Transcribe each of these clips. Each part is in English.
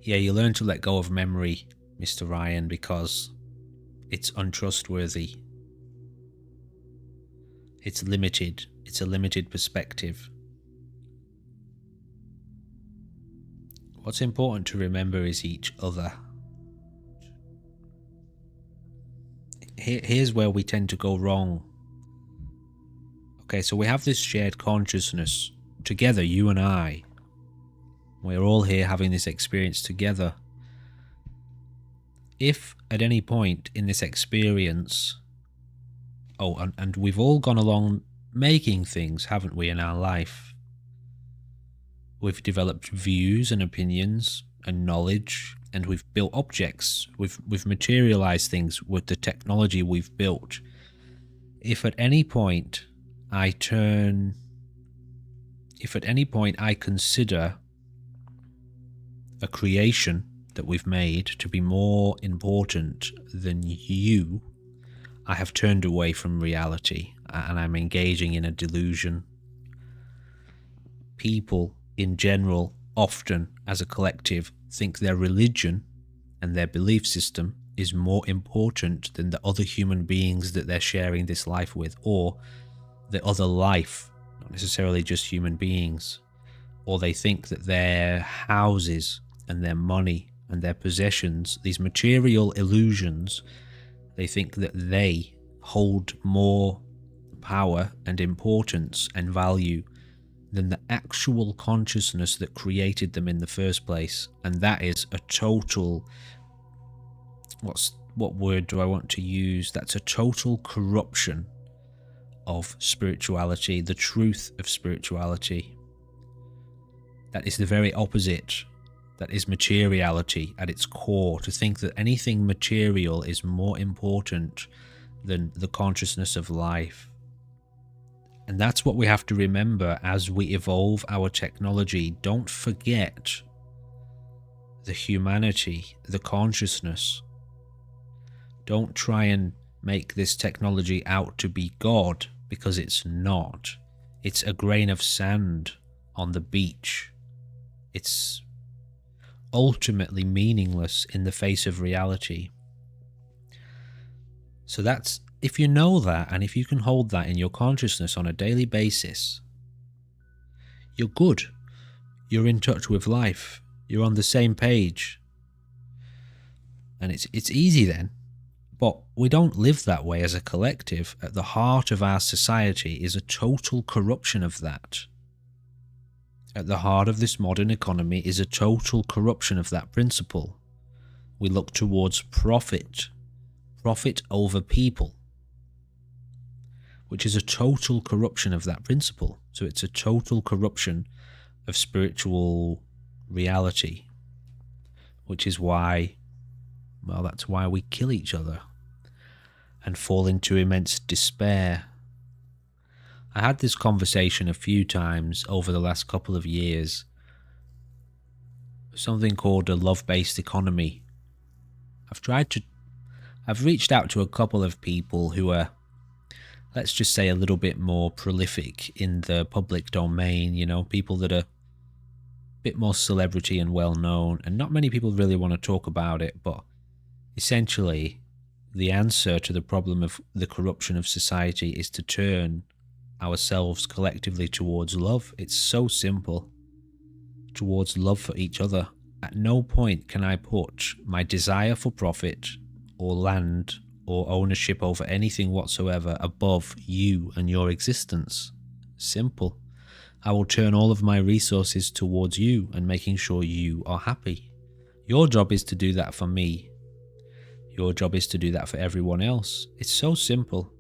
Yeah, you learn to let go of memory, Mr. Ryan, because it's untrustworthy. It's limited. It's a limited perspective. What's important to remember is each other. Here's where we tend to go wrong. Okay, so we have this shared consciousness together, you and I. We're all here having this experience together. If at any point in this experience, and we've all gone along making things, haven't we, in our life? We've developed views and opinions and knowledge, and we've built objects. We've materialized things with the technology we've built. If at any point I consider a creation that we've made to be more important than you, I have turned away from reality and I'm engaging in a delusion. People in general, often as a collective, think their religion and their belief system is more important than the other human beings that they're sharing this life with, or the other life, not necessarily just human beings. Or they think that their houses and their money and their possessions, these material illusions, they think that they hold more power and importance and value than the actual consciousness that created them in the first place. And that is a total, what word do I want to use? That's a total corruption of spirituality, the truth of spirituality. That is the very opposite. That is materiality at its core. To think that anything material is more important than the consciousness of life. And that's what we have to remember as we evolve our technology. Don't forget the humanity, the consciousness. Don't try and make this technology out to be God, because it's not. It's a grain of sand on the beach. It's ultimately meaningless in the face of reality. So that's, if you know that, and if you can hold that in your consciousness on a daily basis, you're good. You're in touch with life. You're on the same page. And it's easy then. But we don't live that way as a collective. At the heart of our society is a total corruption of that. At the heart of this modern economy is a total corruption of that principle. We look towards profit over people, which is a total corruption of that principle. So it's a total corruption of spiritual reality, which is why, well, that's why we kill each other and fall into immense despair. I had this conversation a few times over the last couple of years. Something called a love-based economy. I've reached out to a couple of people who are, let's just say, a little bit more prolific in the public domain, people that are a bit more celebrity and well known, and not many people really want to talk about it, but essentially the answer to the problem of the corruption of society is to turn ourselves collectively towards love. It's so simple. Towards love for each other. At no point can I put my desire for profit or land or ownership over anything whatsoever above you and your existence. Simple. I will turn all of my resources towards you and making sure you are happy. Your job is to do that for me. Your job is to do that for everyone else. It's so simple.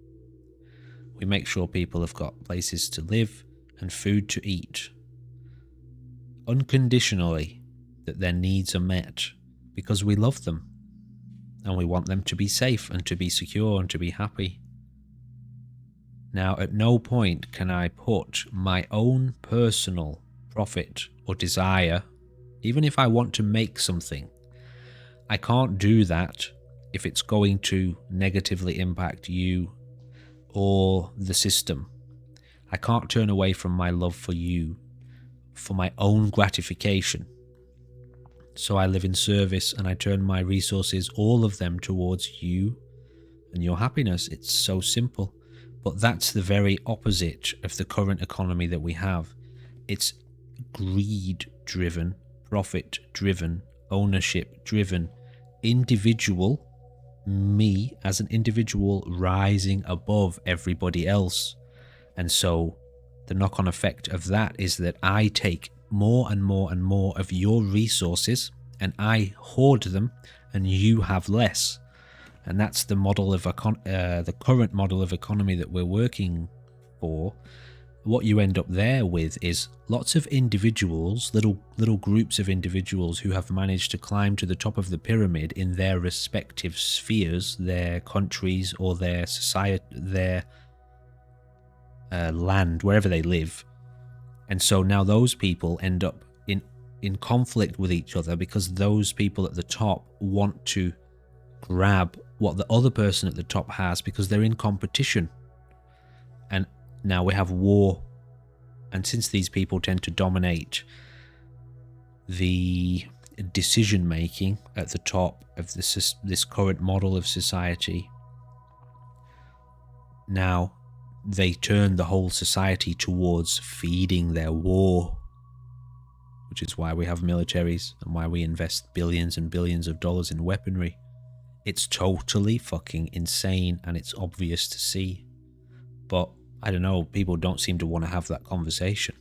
We make sure people have got places to live and food to eat. Unconditionally, that their needs are met because we love them and we want them to be safe and to be secure and to be happy. Now, at no point can I put my own personal profit or desire, even if I want to make something. I can't do that if it's going to negatively impact you or the system. I can't turn away from my love for you for my own gratification. So I live in service and I turn my resources, all of them, towards you and your happiness. It's so simple. But that's the very opposite of the current economy that we have. It's greed driven, profit driven, ownership driven, individual, me as an individual rising above everybody else. And so the knock-on effect of that is that I take more and more and more of your resources and I hoard them and you have less. And that's the model of the current model of economy that we're working for. What you end up there with is lots of individuals, little groups of individuals who have managed to climb to the top of the pyramid in their respective spheres, their countries or their society, their land, wherever they live. And so now those people end up in conflict with each other because those people at the top want to grab what the other person at the top has because they're in competition. And now we have war. And since these people tend to dominate the decision making at the top of this current model of society, now they turn the whole society towards feeding their war, which is why we have militaries and why we invest billions and billions of dollars in weaponry. It's totally fucking insane and it's obvious to see. But I don't know, people don't seem to want to have that conversation.